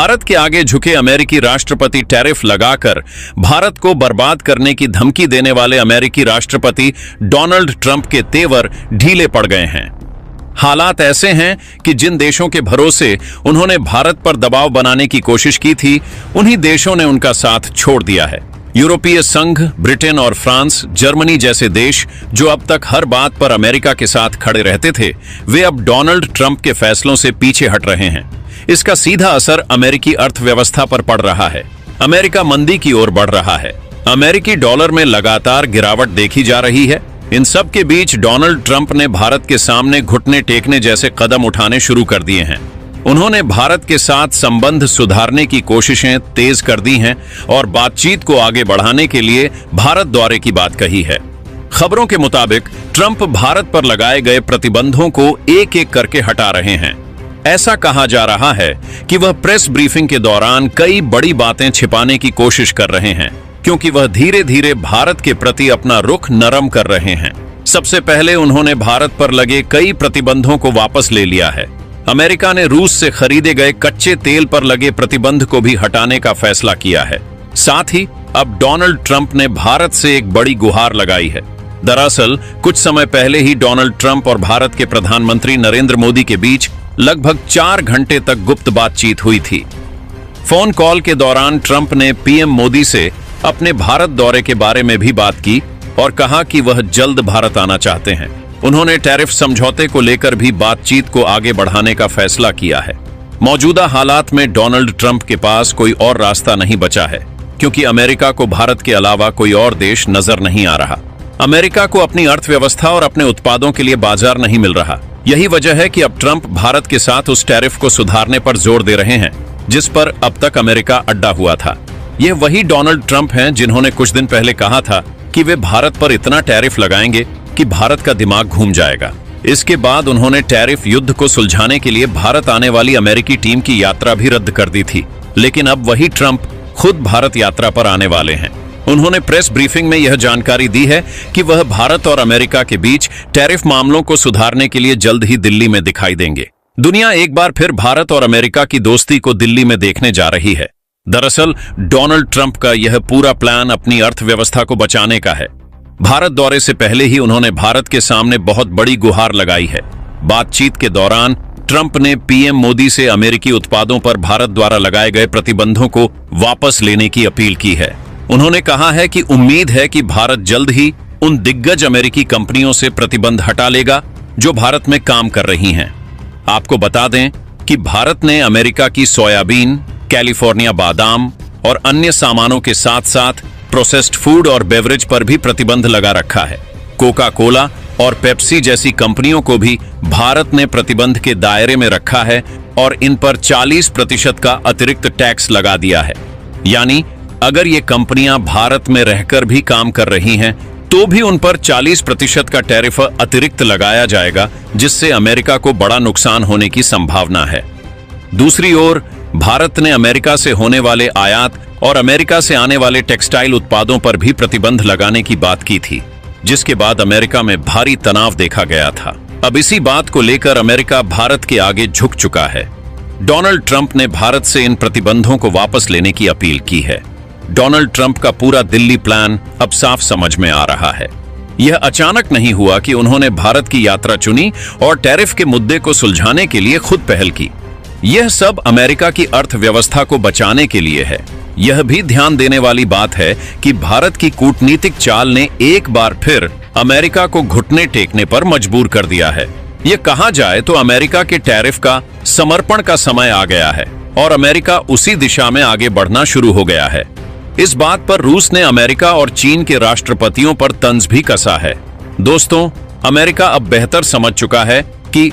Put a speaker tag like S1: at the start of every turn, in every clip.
S1: भारत के आगे झुके अमेरिकी राष्ट्रपति टैरिफ लगाकर भारत को बर्बाद करने की धमकी देने वाले अमेरिकी राष्ट्रपति डोनाल्ड ट्रंप के तेवर ढीले पड़ गए हैं। हालात ऐसे हैं कि जिन देशों के भरोसे उन्होंने भारत पर दबाव बनाने की कोशिश की थी, उन्हीं देशों ने उनका साथ छोड़ दिया है। यूरोपीय संघ, ब्रिटेन और फ्रांस, जर्मनी जैसे देश जो अब तक हर बात पर अमेरिका के साथ खड़े रहते थे, वे अब डोनाल्ड ट्रंप के फैसलों से पीछे हट रहे हैं। इसका सीधा असर अमेरिकी अर्थव्यवस्था पर पड़ रहा है। अमेरिका मंदी की ओर बढ़ रहा है। अमेरिकी डॉलर में लगातार गिरावट देखी जा रही है। इन सब के बीच डोनाल्ड ट्रंप ने भारत के सामने घुटने टेकने जैसे कदम उठाने शुरू कर दिए हैं। उन्होंने भारत के साथ संबंध सुधारने की कोशिशें तेज कर दी हैं और बातचीत को आगे बढ़ाने के लिए भारत दौरे की बात कही है। खबरों के मुताबिक ट्रंप भारत पर लगाए गए प्रतिबंधों को एक एक करके हटा रहे हैं। ऐसा कहा जा रहा है कि वह प्रेस ब्रीफिंग के दौरान कई बड़ी बातें छिपाने की कोशिश कर रहे हैं, क्योंकि वह धीरे धीरे भारत के प्रति अपना रुख नरम कर रहे हैं। सबसे पहले उन्होंने भारत पर लगे कई प्रतिबंधों को वापस ले लिया है। अमेरिका ने रूस से खरीदे गए कच्चे तेल पर लगे प्रतिबंध को भी हटाने का फैसला किया है। साथ ही अब डोनाल्ड ट्रंप ने भारत से एक बड़ी गुहार लगाई है। दरअसल कुछ समय पहले ही डोनाल्ड ट्रंप और भारत के प्रधानमंत्री नरेंद्र मोदी के बीच लगभग 4 घंटे तक गुप्त बातचीत हुई थी। फोन कॉल के दौरान ट्रंप ने पीएम मोदी से अपने भारत दौरे के बारे में भी बात की और कहा कि वह जल्द भारत आना चाहते हैं। उन्होंने टैरिफ समझौते को लेकर भी बातचीत को आगे बढ़ाने का फैसला किया है। मौजूदा हालात में डोनाल्ड ट्रंप के पास कोई और रास्ता नहीं बचा है, क्योंकि अमेरिका को भारत के अलावा कोई और देश नजर नहीं आ रहा। अमेरिका को अपनी अर्थव्यवस्था और अपने उत्पादों के लिए बाजार नहीं मिल रहा। यही वजह है कि अब ट्रंप भारत के साथ उस टैरिफ को सुधारने पर जोर दे रहे हैं जिस पर अब तक अमेरिका अड्डा हुआ था। यह वही डोनाल्ड ट्रंप हैं जिन्होंने कुछ दिन पहले कहा था कि वे भारत पर इतना टैरिफ लगाएंगे कि भारत का दिमाग घूम जाएगा। इसके बाद उन्होंने टैरिफ युद्ध को सुलझाने के लिए भारत आने वाली अमेरिकी टीम की यात्रा भी रद्द कर दी थी। लेकिन अब वही ट्रंप खुद भारत यात्रा पर आने वाले हैं। उन्होंने प्रेस ब्रीफिंग में यह जानकारी दी है कि वह भारत और अमेरिका के बीच टैरिफ मामलों को सुधारने के लिए जल्द ही दिल्ली में दिखाई देंगे। दुनिया एक बार फिर भारत और अमेरिका की दोस्ती को दिल्ली में देखने जा रही है। दरअसल डोनाल्ड ट्रंप का यह पूरा प्लान अपनी अर्थव्यवस्था को बचाने का है। भारत दौरे से पहले ही उन्होंने भारत के सामने बहुत बड़ी गुहार लगाई है। बातचीत के दौरान ट्रंप ने पीएम मोदी से अमेरिकी उत्पादों पर भारत द्वारा लगाए गए प्रतिबंधों को वापस लेने की अपील की है। उन्होंने कहा है कि उम्मीद है कि भारत जल्द ही उन दिग्गज अमेरिकी कंपनियों से प्रतिबंध हटा लेगा जो भारत में काम कर रही हैं। आपको बता दें कि भारत ने अमेरिका की सोयाबीन, कैलिफोर्निया बादाम और अन्य सामानों के साथ साथ प्रोसेस्ड फूड और बेवरेज पर भी प्रतिबंध लगा रखा है। कोका कोला और पेप्सी जैसी कंपनियों को भी भारत ने प्रतिबंध के दायरे में रखा है और इन पर 40% का अतिरिक्त टैक्स लगा दिया है। यानी अगर ये कंपनियां भारत में रहकर भी काम कर रही हैं, तो भी उन पर 40% का टैरिफ अतिरिक्त लगाया जाएगा, जिससे अमेरिका को बड़ा नुकसान होने की संभावना है। दूसरी ओर भारत ने अमेरिका से होने वाले आयात और अमेरिका से आने वाले टेक्सटाइल उत्पादों पर भी प्रतिबंध लगाने की बात की थी, जिसके बाद अमेरिका में भारी तनाव देखा गया था। अब इसी बात को लेकर अमेरिका भारत के आगे झुक चुका है। डोनाल्ड ट्रंप ने भारत से इन प्रतिबंधों को वापस लेने की अपील की है। डोनाल्ड ट्रंप का पूरा दिल्ली प्लान अब साफ समझ में आ रहा है। यह अचानक नहीं हुआ कि उन्होंने भारत की यात्रा चुनी और टैरिफ के मुद्दे को सुलझाने के लिए खुद पहल की। यह सब अमेरिका की अर्थव्यवस्था को बचाने के लिए है। यह भी ध्यान देने वाली बात है कि भारत की कूटनीतिक चाल ने एक बार फिर अमेरिका को घुटने टेकने पर मजबूर कर दिया है। यह कहा जाए तो अमेरिका के टैरिफ का समर्पण का समय आ गया है और अमेरिका उसी दिशा में आगे बढ़ना शुरू हो गया है। इस बात पर रूस ने अमेरिका और चीन के राष्ट्रपतियों पर तंज भी कसा है। दोस्तों, अमेरिका अब बेहतर समझ चुका है कि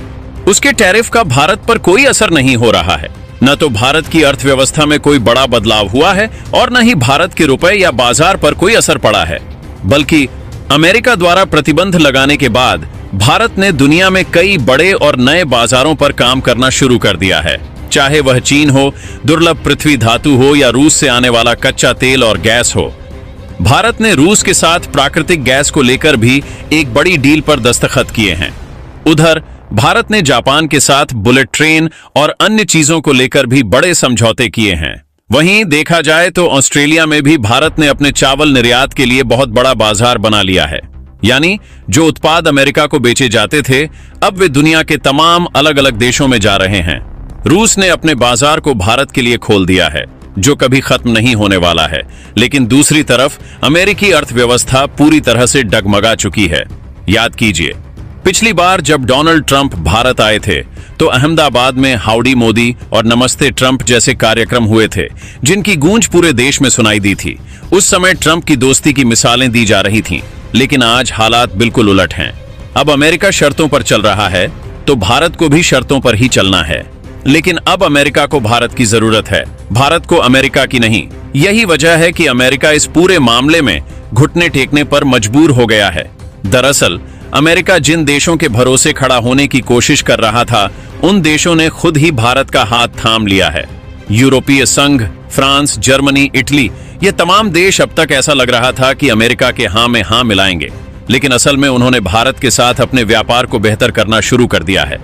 S1: उसके टैरिफ का भारत पर कोई असर नहीं हो रहा है। न तो भारत की अर्थव्यवस्था में कोई बड़ा बदलाव हुआ है और न ही भारत के रुपए या बाजार पर कोई असर पड़ा है, बल्कि अमेरिका द्वारा प्रतिबंध लगाने के बाद भारत ने दुनिया में कई बड़े और नए बाजारों पर काम करना शुरू कर दिया है। चाहे वह चीन हो, दुर्लभ पृथ्वी धातु हो या रूस से आने वाला कच्चा तेल और गैस हो। भारत ने रूस के साथ प्राकृतिक गैस को लेकर भी एक बड़ी डील पर दस्तखत किए हैं। उधर भारत ने जापान के साथ बुलेट ट्रेन और अन्य चीजों को लेकर भी बड़े समझौते किए हैं। वहीं देखा जाए तो ऑस्ट्रेलिया में भी भारत ने अपने चावल निर्यात के लिए बहुत बड़ा बाजार बना लिया है। यानी जो उत्पाद अमेरिका को बेचे जाते थे, अब वे दुनिया के तमाम अलग अलग देशों में जा रहे हैं। रूस ने अपने बाजार को भारत के लिए खोल दिया है, जो कभी खत्म नहीं होने वाला है। लेकिन दूसरी तरफ अमेरिकी अर्थव्यवस्था पूरी तरह से डगमगा चुकी है। याद कीजिए, पिछली बार जब डोनाल्ड ट्रंप भारत आए थे तो अहमदाबाद में हाउडी मोदी और नमस्ते ट्रंप जैसे कार्यक्रम हुए थे, जिनकी गूंज पूरे देश में सुनाई दी थी। उस समय ट्रंप की दोस्ती की मिसालें दी जा रही थीं, लेकिन आज हालात बिल्कुल उलट हैं। अब अमेरिका शर्तों पर चल रहा है तो भारत को भी शर्तों पर ही चलना है। लेकिन अब अमेरिका को भारत की जरूरत है, भारत को अमेरिका की नहीं। यही वजह है कि अमेरिका इस पूरे मामले में घुटने टेकने पर मजबूर हो गया है। दरअसल अमेरिका जिन देशों के भरोसे खड़ा होने की कोशिश कर रहा था, उन देशों ने खुद ही भारत का हाथ थाम लिया है। यूरोपीय संघ, फ्रांस, जर्मनी, इटली, ये तमाम देश अब तक ऐसा लग रहा था कि अमेरिका के हाँ में हाँ मिलाएंगे, लेकिन असल में उन्होंने भारत के साथ अपने व्यापार को बेहतर करना शुरू कर दिया है।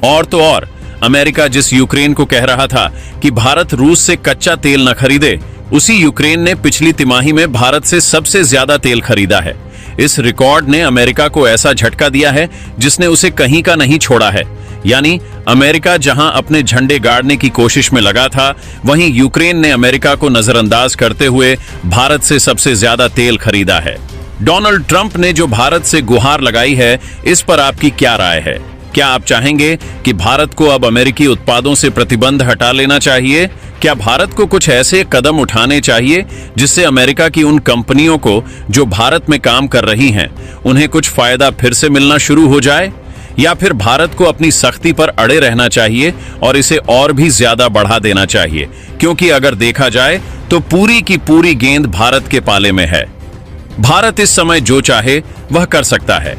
S1: और तो और, अमेरिका जिस यूक्रेन को कह रहा था कि भारत रूस से कच्चा तेल न खरीदे, उसी यूक्रेन ने पिछली तिमाही में भारत से सबसे ज्यादा तेल खरीदा है। इस रिकॉर्ड ने अमेरिका को ऐसा झटका दिया है जिसने उसे कहीं का नहीं छोड़ा है। यानी अमेरिका जहां अपने झंडे गाड़ने की कोशिश में लगा था, वहीं यूक्रेन ने अमेरिका को नजरअंदाज करते हुए भारत से सबसे ज्यादा तेल खरीदा है। डोनाल्ड ट्रंप ने जो भारत से गुहार लगाई है, इस पर आपकी क्या राय है? क्या आप चाहेंगे कि भारत को अब अमेरिकी उत्पादों से प्रतिबंध हटा लेना चाहिए? क्या भारत को कुछ ऐसे कदम उठाने चाहिए जिससे अमेरिका की उन कंपनियों को जो भारत में काम कर रही हैं, उन्हें कुछ फायदा फिर से मिलना शुरू हो जाए? या फिर भारत को अपनी सख्ती पर अड़े रहना चाहिए और इसे और भी ज्यादा बढ़ा देना चाहिए? क्योंकि अगर देखा जाए तो पूरी की पूरी गेंद भारत के पाले में है। भारत इस समय जो चाहे वह कर सकता है।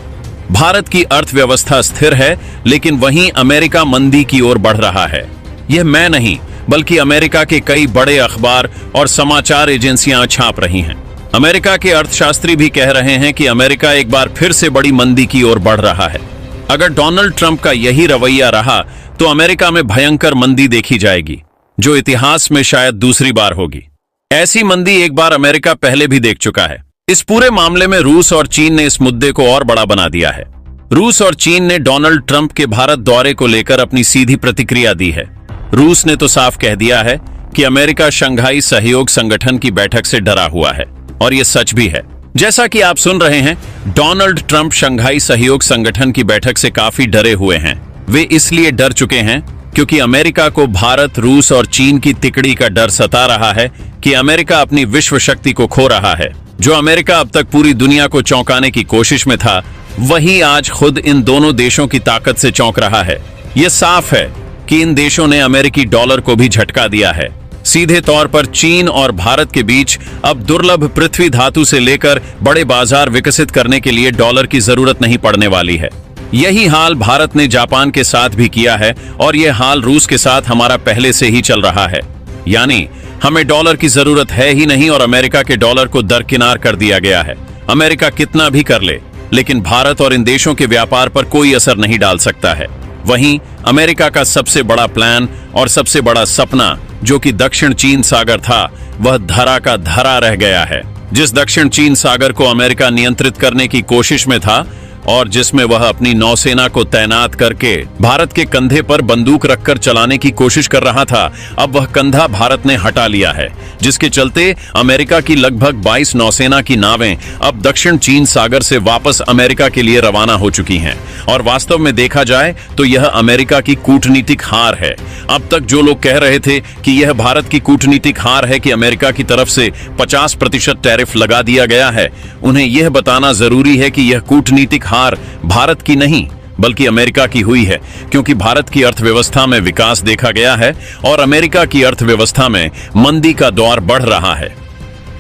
S1: भारत की अर्थव्यवस्था स्थिर है, लेकिन वहीं अमेरिका मंदी की ओर बढ़ रहा है। यह मैं नहीं, बल्कि अमेरिका के कई बड़े अखबार और समाचार एजेंसियां छाप रही हैं। अमेरिका के अर्थशास्त्री भी कह रहे हैं कि अमेरिका एक बार फिर से बड़ी मंदी की ओर बढ़ रहा है। अगर डोनाल्ड ट्रंप का यही रवैया रहा तो अमेरिका में भयंकर मंदी देखी जाएगी, जो इतिहास में शायद दूसरी बार होगी। ऐसी मंदी एक बार अमेरिका पहले भी देख चुका है। इस पूरे मामले में रूस और चीन ने इस मुद्दे को और बड़ा बना दिया है। रूस और चीन ने डोनाल्ड ट्रंप के भारत दौरे को लेकर अपनी सीधी प्रतिक्रिया दी है। रूस ने तो साफ कह दिया है कि अमेरिका शंघाई सहयोग संगठन की बैठक से डरा हुआ है, और यह सच भी है। जैसा कि आप सुन रहे हैं, डोनाल्ड ट्रंप शंघाई सहयोग संगठन की बैठक से काफी डरे हुए हैं। वे इसलिए डर चुके हैं क्योंकि अमेरिका को भारत, रूस और चीन की तिकड़ी का डर सता रहा है कि अमेरिका अपनी विश्व शक्ति को खो रहा है। जो अमेरिका अब तक पूरी दुनिया को चौंकाने की कोशिश में था, वही आज खुद इन दोनों देशों की ताकत से चौंक रहा है। यह साफ है कि इन देशों ने अमेरिकी डॉलर को भी झटका दिया है। सीधे तौर पर चीन और भारत के बीच अब दुर्लभ पृथ्वी धातु से लेकर बड़े बाजार विकसित करने के लिए डॉलर की जरूरत नहीं पड़ने वाली है। यही हाल भारत ने जापान के साथ भी किया है, और यह हाल रूस के साथ हमारा पहले से ही चल रहा है। यानी हमें डॉलर की जरूरत है ही नहीं, और अमेरिका के डॉलर को दरकिनार कर दिया गया है। अमेरिका कितना भी कर ले, लेकिन भारत और इन देशों के व्यापार पर कोई असर नहीं डाल सकता है। वहीं अमेरिका का सबसे बड़ा प्लान और सबसे बड़ा सपना, जो कि दक्षिण चीन सागर था, वह धरा का धरा रह गया है। जिस दक्षिण चीन सागर को अमेरिका नियंत्रित करने की कोशिश में था और जिसमें वह अपनी नौसेना को तैनात करके भारत के कंधे पर बंदूक रखकर चलाने की कोशिश कर रहा था, अब वह कंधा भारत ने हटा लिया है, जिसके चलते अमेरिका की लगभग 22 नौसेना की नावें अब दक्षिण चीन सागर से वापस अमेरिका के लिए रवाना हो चुकी हैं। और वास्तव में देखा जाए तो यह अमेरिका की कूटनीतिक हार है। अब तक जो लोग कह रहे थे कि यह भारत की कूटनीतिक हार है कि अमेरिका की तरफ से 50% टैरिफ लगा दिया गया है, उन्हें यह बताना जरूरी है कि यह कूटनीतिक हार भारत की नहीं बल्कि अमेरिका की हुई है, क्योंकि भारत की अर्थव्यवस्था में विकास देखा गया है और अमेरिका की अर्थव्यवस्था में मंदी का दौर बढ़ रहा है।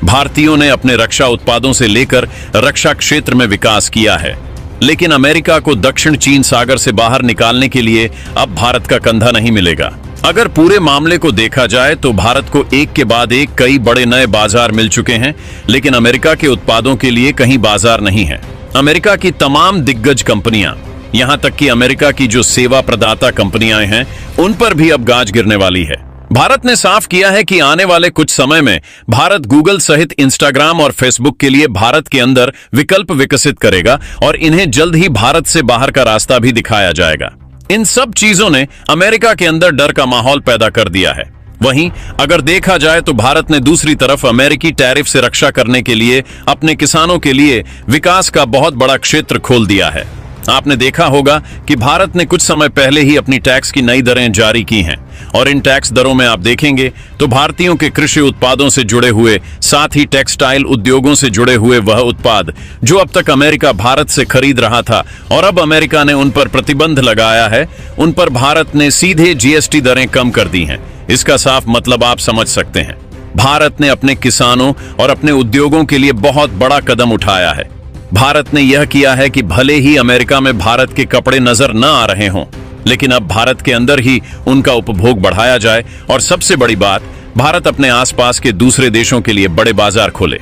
S1: भारतीयों ने अपने रक्षा उत्पादों से लेकर रक्षा क्षेत्र में विकास किया है, लेकिन अमेरिका को दक्षिण चीन सागर से बाहर निकालने के लिए अब भारत का कंधा नहीं मिलेगा। अगर पूरे मामले को देखा जाए तो भारत को एक के बाद एक कई बड़े नए बाजार मिल चुके हैं, लेकिन अमेरिका के उत्पादों के लिए कहीं बाजार नहीं है। अमेरिका की तमाम दिग्गज कंपनियां यहां तक कि अमेरिका की जो सेवा प्रदाता कंपनियां हैं उन पर भी अब गाज गिरने वाली है। भारत ने साफ किया है कि आने वाले कुछ समय में भारत गूगल सहित इंस्टाग्राम और फेसबुक के लिए भारत के अंदर विकल्प विकसित करेगा और इन्हें जल्द ही भारत से बाहर का रास्ता भी दिखाया जाएगा। इन सब चीजों ने अमेरिका के अंदर डर का माहौल पैदा कर दिया है। वहीं अगर देखा जाए तो भारत ने दूसरी तरफ अमेरिकी टैरिफ से रक्षा करने के लिए अपने किसानों के लिए विकास का बहुत बड़ा क्षेत्र खोल दिया है। आपने देखा होगा कि भारत ने कुछ समय पहले ही अपनी टैक्स की नई दरें जारी की हैं और इन टैक्स दरों में आप देखेंगे तो भारतीयों के कृषि उत्पादों से जुड़े हुए, साथ ही टेक्सटाइल उद्योगों से जुड़े हुए वह उत्पाद जो अब तक अमेरिका भारत से खरीद रहा था और अब अमेरिका ने उन पर प्रतिबंध लगाया है, उन पर भारत ने सीधे जीएसटी दरें कम कर दी हैं। इसका साफ मतलब आप समझ सकते हैं, भारत ने अपने किसानों और अपने उद्योगों के लिए बहुत बड़ा कदम उठाया है। भारत ने यह किया है कि भले ही अमेरिका में भारत के कपड़े नजर न आ रहे हों, लेकिन अब भारत के अंदर ही उनका उपभोग बढ़ाया जाए और सबसे बड़ी बात, भारत अपने आसपास के दूसरे देशों के लिए बड़े बाजार खोले।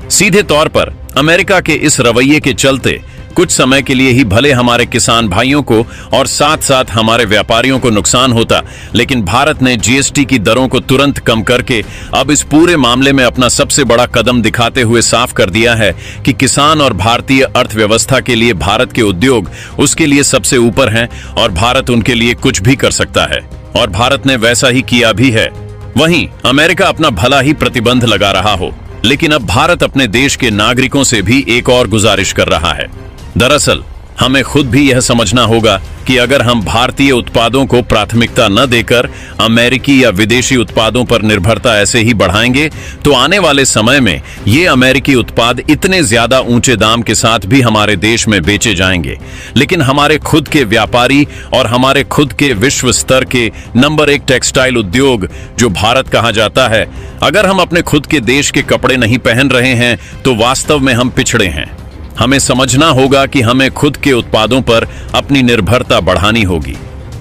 S1: सीधे तौर पर अमेरिका के इस रवैये के चलते कुछ समय के लिए ही भले हमारे किसान भाइयों को और साथ साथ हमारे व्यापारियों को नुकसान होता, लेकिन भारत ने जीएसटी की दरों को तुरंत कम करके अब इस पूरे मामले में अपना सबसे बड़ा कदम दिखाते हुए साफ कर दिया है कि किसान और भारतीय अर्थव्यवस्था के लिए भारत के उद्योग उसके लिए सबसे ऊपर हैं और भारत उनके लिए कुछ भी कर सकता है और भारत ने वैसा ही किया भी है। वहीं अमेरिका अपना भला ही प्रतिबंध लगा रहा हो, लेकिन अब भारत अपने देश के नागरिकों से भी एक और गुजारिश कर रहा है। दरअसल हमें खुद भी यह समझना होगा कि अगर हम भारतीय उत्पादों को प्राथमिकता न देकर अमेरिकी या विदेशी उत्पादों पर निर्भरता ऐसे ही बढ़ाएंगे तो आने वाले समय में ये अमेरिकी उत्पाद इतने ज्यादा ऊंचे दाम के साथ भी हमारे देश में बेचे जाएंगे, लेकिन हमारे खुद के व्यापारी और हमारे खुद के विश्व स्तर के नंबर 1 टेक्सटाइल उद्योग जो भारत कहा जाता है, अगर हम अपने खुद के देश के कपड़े नहीं पहन रहे हैं तो वास्तव में हम पिछड़े हैं। हमें समझना होगा कि हमें खुद के उत्पादों पर अपनी निर्भरता बढ़ानी होगी।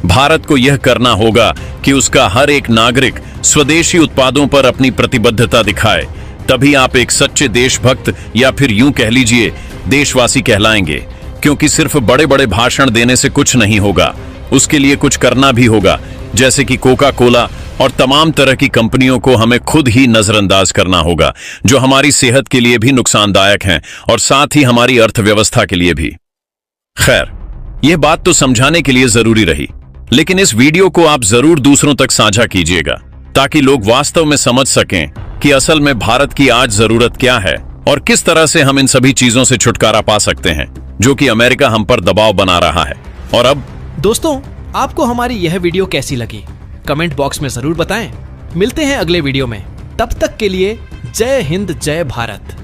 S1: भारत को यह करना होगा कि उसका हर एक नागरिक स्वदेशी उत्पादों पर अपनी प्रतिबद्धता दिखाए, तभी आप एक सच्चे देशभक्त या फिर यूं कह लीजिए देशवासी कहलाएंगे। क्योंकि सिर्फ बड़े बड़े भाषण देने से कुछ नहीं होगा, उसके लिए कुछ करना भी होगा, जैसे कि कोका कोला और तमाम तरह की कंपनियों को हमें खुद ही नजरअंदाज करना होगा, जो हमारी सेहत के लिए भी नुकसानदायक हैं और साथ ही हमारी अर्थव्यवस्था के लिए भी। खैर, यह बात तो समझाने के लिए जरूरी रही, लेकिन इस वीडियो को आप जरूर दूसरों तक साझा कीजिएगा ताकि लोग वास्तव में समझ सकें कि असल में भारत की आज जरूरत क्या है और किस तरह से हम इन सभी चीजों से छुटकारा पा सकते हैं जो कि अमेरिका हम पर दबाव बना रहा है। और अब
S2: दोस्तों, आपको हमारी यह वीडियो कैसी लगी कमेंट बॉक्स में जरूर बताएं। मिलते हैं अगले वीडियो में, तब तक के लिए जय हिंद जय भारत।